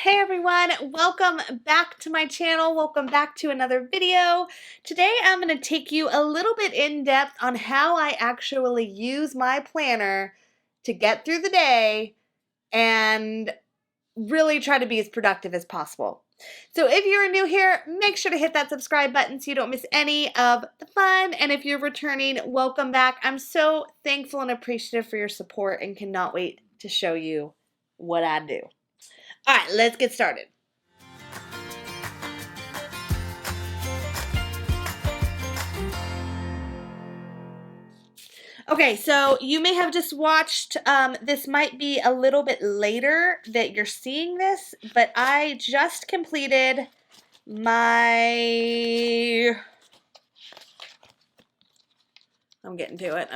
Hey everyone, welcome back to my channel. Welcome back to another video. Today I'm going to take you a little bit in depth on how I actually use my planner to get through the day and really try to be as productive as possible. So if you're new here, make sure to hit that subscribe button so you don't miss any of the fun. And if you're returning, welcome back. I'm so thankful and appreciative for your support and cannot wait to show you what I do. All right, let's get started. Okay, so you may have just watched, this might be a little bit later that you're seeing this, but I just completed my, I'm getting to it.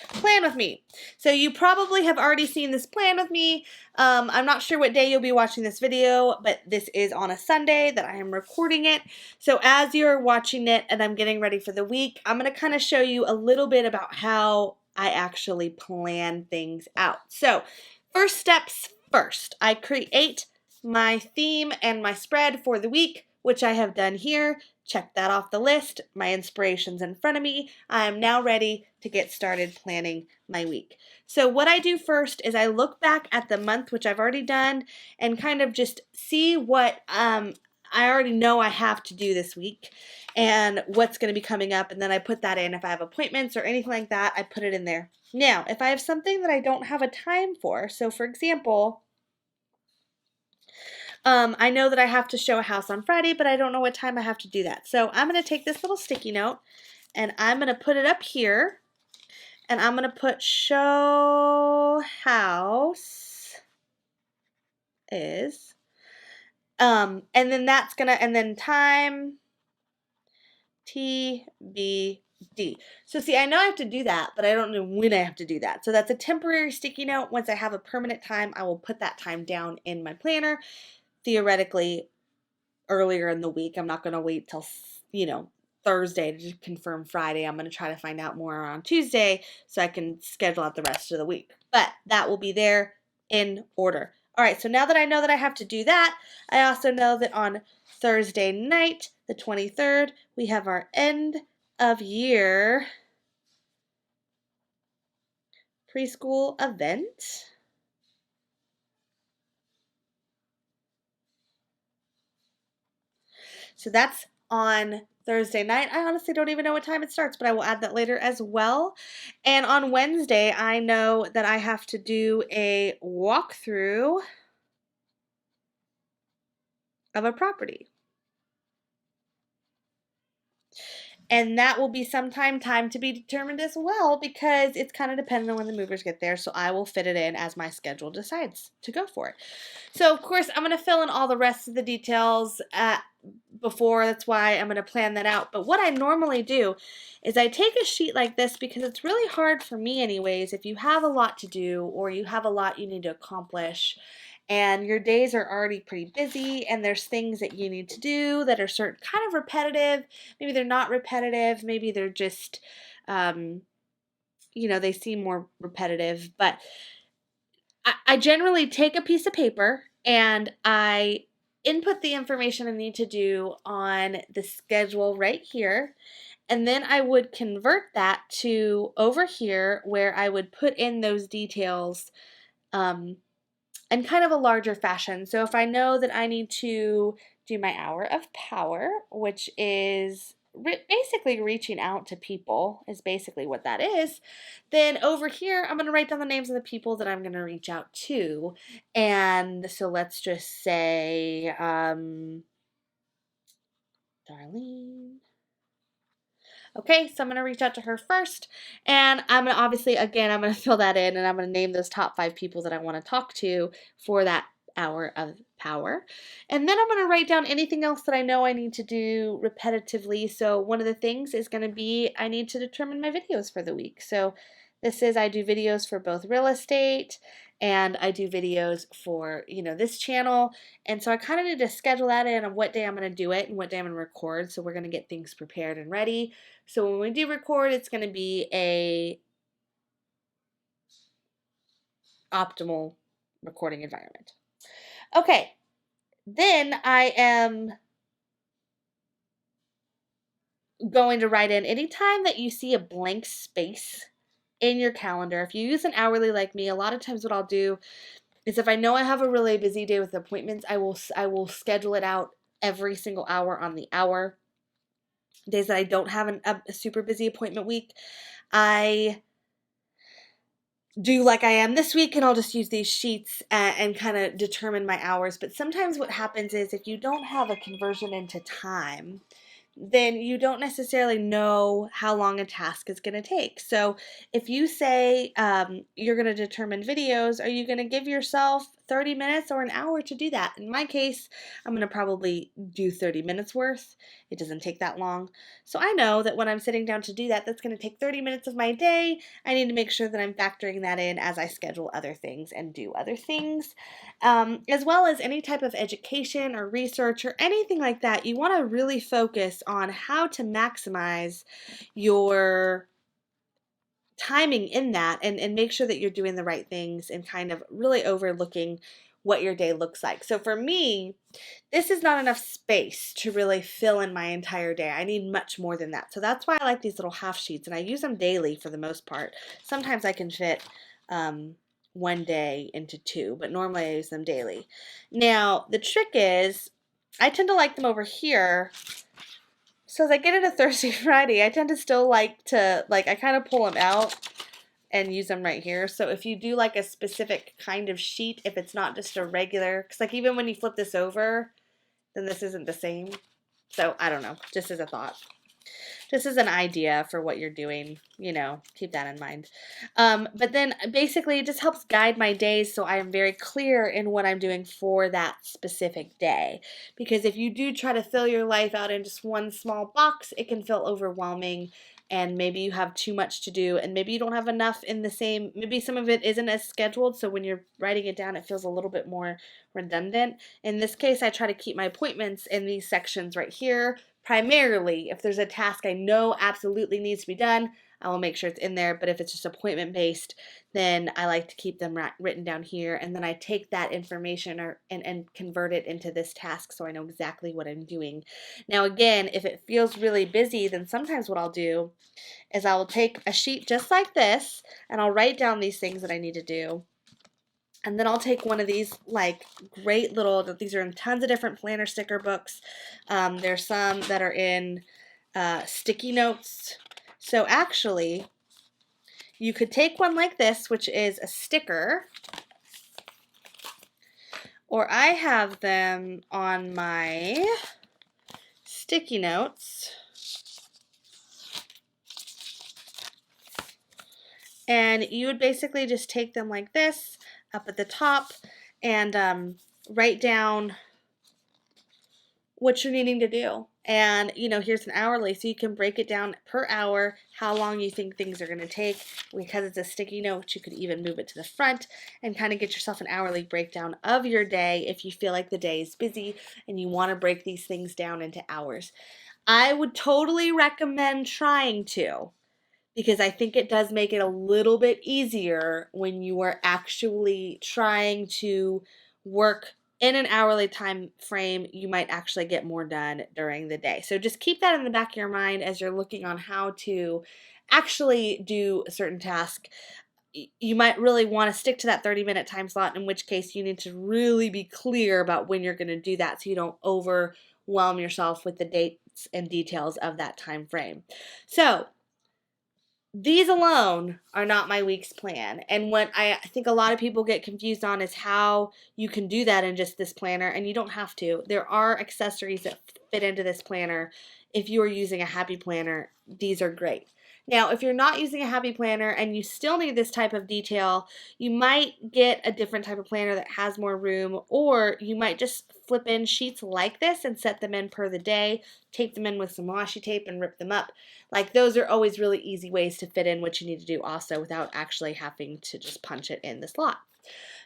Plan with me. So you probably have already seen this plan with me. I'm not sure what day you'll be watching this video, but this is on a Sunday that I am recording it. So as you're watching it and I'm getting ready for the week, I'm going to kind of show you a little bit about how I actually plan things out. So first steps first, I create my theme and my spread for the week, which I have done here. Check that off the list. My inspiration's in front of me. I am now ready to get started planning my week. So what I do first is I look back at the month, which I've already done, and kind of just see what I already know I have to do this week and what's going to be coming up, and then I put that in. If I have appointments or anything like that, I put it in there. Now, if I have something that I don't have a time for, so for example, I know that I have to show a house on Friday, but I don't know what time I have to do that. So I'm going to take this little sticky note and I'm going to put it up here and I'm going to put show house is, and then that's going to, and then time TBD. So see, I know I have to do that, but I don't know when I have to do that. So that's a temporary sticky note. Once I have a permanent time, I will put that time down in my planner. Theoretically, earlier in the week. I'm not going to wait till, Thursday to confirm Friday. I'm going to try to find out more on Tuesday so I can schedule out the rest of the week. But that will be there in order. All right, so now that I know that I have to do that, I also know that on Thursday night, the 23rd, we have our end of year preschool event. So that's on Thursday night. I honestly don't even know what time it starts, but I will add that later as well. And on Wednesday, I know that I have to do a walkthrough of a property. And that will be sometime time to be determined as well because it's kind of dependent on when the movers get there. So I will fit it in as my schedule decides to go for it. So of course I'm going to fill in all the rest of the details before. That's why I'm going to plan that out. But what I normally do is I take a sheet like this because it's really hard for me anyways. If you have a lot to do or you have a lot you need to accomplish, and your days are already pretty busy and there's things that you need to do that are certain kind of repetitive. Maybe they're not repetitive. Maybe they're just, they seem more repetitive. But I generally take a piece of paper and I input the information I need to do on the schedule right here. And then I would convert that to over here where I would put in those details in kind of a larger fashion. So if I know that I need to do my hour of power, which is basically reaching out to people, is basically what that is, then over here I'm going to write down the names of the people that I'm going to reach out to. And so let's just say Darlene. Okay, so I'm going to reach out to her first, and I'm going to obviously, again, I'm going to fill that in, and I'm going to name those top 5 people that I want to talk to for that hour of power. And then I'm going to write down anything else that I know I need to do repetitively. So one of the things is going to be I need to determine my videos for the week. So this is I do videos for both real estate and I do videos for, this channel. And so I kind of need to schedule that in on what day I'm going to do it and what day I'm going to record. So we're going to get things prepared and ready. So when we do record, it's going to be a optimal recording environment. Okay, Then I am going to write in anytime that you see a blank space in your calendar. If you use an hourly like me, a lot of times what I'll do is if I know I have a really busy day with appointments, I will schedule it out every single hour on the hour. Days that I don't have a super busy appointment week, I do like I am this week, and I'll just use these sheets and kind of determine my hours. But sometimes what happens is if you don't have a conversion into time, then you don't necessarily know how long a task is going to take. So if you say you're going to determine videos, are you going to give yourself 30 minutes or an hour to do that? In my case, I'm going to probably do 30 minutes worth. It doesn't take that long. So I know that when I'm sitting down to do that, that's going to take 30 minutes of my day. I need to make sure that I'm factoring that in as I schedule other things and do other things. As well as any type of education or research or anything like that, you want to really focus on how to maximize your timing in that and make sure that you're doing the right things and kind of really overlooking what your day looks like. So for me, this is not enough space to really fill in my entire day. I need much more than that. So that's why I like these little half sheets, and I use them daily for the most part. Sometimes I can fit one day into two, but normally I use them daily. Now, the trick is I tend to like them over here. So as I get into Thursday, Friday, I tend to still like to, I kind of pull them out and use them right here. So if you do like a specific kind of sheet, if it's not just a regular, because like even when you flip this over, then this isn't the same. So I don't know, just as a thought. Just as an idea for what you're doing, keep that in mind. But then basically it just helps guide my days so I am very clear in what I'm doing for that specific day. Because if you do try to fill your life out in just one small box, it can feel overwhelming, and maybe you have too much to do, and maybe you don't have enough in the same, maybe some of it isn't as scheduled, so when you're writing it down it feels a little bit more redundant. In this case, I try to keep my appointments in these sections right here. Primarily, if there's a task I know absolutely needs to be done, I will make sure it's in there. But if it's just appointment based, then I like to keep them written down here. And then I take that information and convert it into this task so I know exactly what I'm doing. Now, again, if it feels really busy, then sometimes what I'll do is I will take a sheet just like this and I'll write down these things that I need to do. And then I'll take one of these great little, these are in tons of different planner sticker books. There's some that are in sticky notes. So actually, you could take one like this, which is a sticker, or I have them on my sticky notes. And you would basically just take them like this up at the top and write down what you're needing to do. And, here's an hourly, so you can break it down per hour, how long you think things are going to take. Because it's a sticky note, you could even move it to the front and kind of get yourself an hourly breakdown of your day if you feel like the day is busy and you want to break these things down into hours. I would totally recommend trying to, because I think it does make it a little bit easier when you are actually trying to work in an hourly time frame. You might actually get more done during the day. So just keep that in the back of your mind as you're looking on how to actually do a certain task. You might really want to stick to that 30-minute time slot, in which case you need to really be clear about when you're going to do that so you don't overwhelm yourself with the dates and details of that time frame. So these alone are not my week's plan. And what I think a lot of people get confused on is how you can do that in just this planner, and you don't have to. There are accessories that fit into this planner. If you are using a happy planner, these are great. Now, if you're not using a happy planner and you still need this type of detail, you might get a different type of planner that has more room, or you might just flip in sheets like this and set them in per the day, tape them in with some washi tape and rip them up. Those are always really easy ways to fit in what you need to do also without actually having to just punch it in the slot.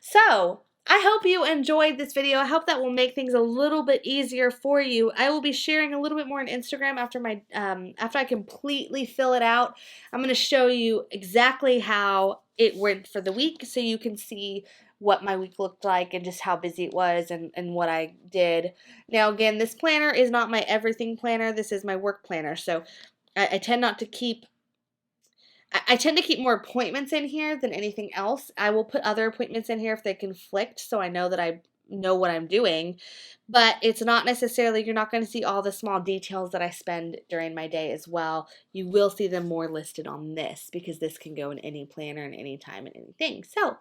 So I hope you enjoyed this video. I hope that will make things a little bit easier for you. I will be sharing a little bit more on Instagram after I completely fill it out. I'm going to show you exactly how it went for the week so you can see what my week looked like and just how busy it was and what I did. Now, again, this planner is not my everything planner. This is my work planner. So I tend not to keep I tend to keep more appointments in here than anything else. I will put other appointments in here if they conflict so I know that I know what I'm doing. But it's not necessarily, you're not going to see all the small details that I spend during my day as well. You will see them more listed on this because this can go in any planner and any time and anything. So,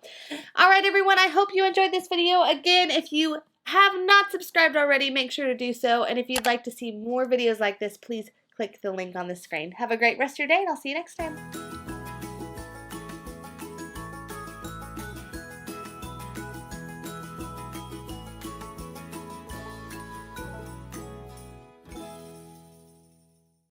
all right, everyone, I hope you enjoyed this video. Again, if you have not subscribed already, make sure to do so. And if you'd like to see more videos like this, please click the link on the screen. Have a great rest of your day, and I'll see you next time.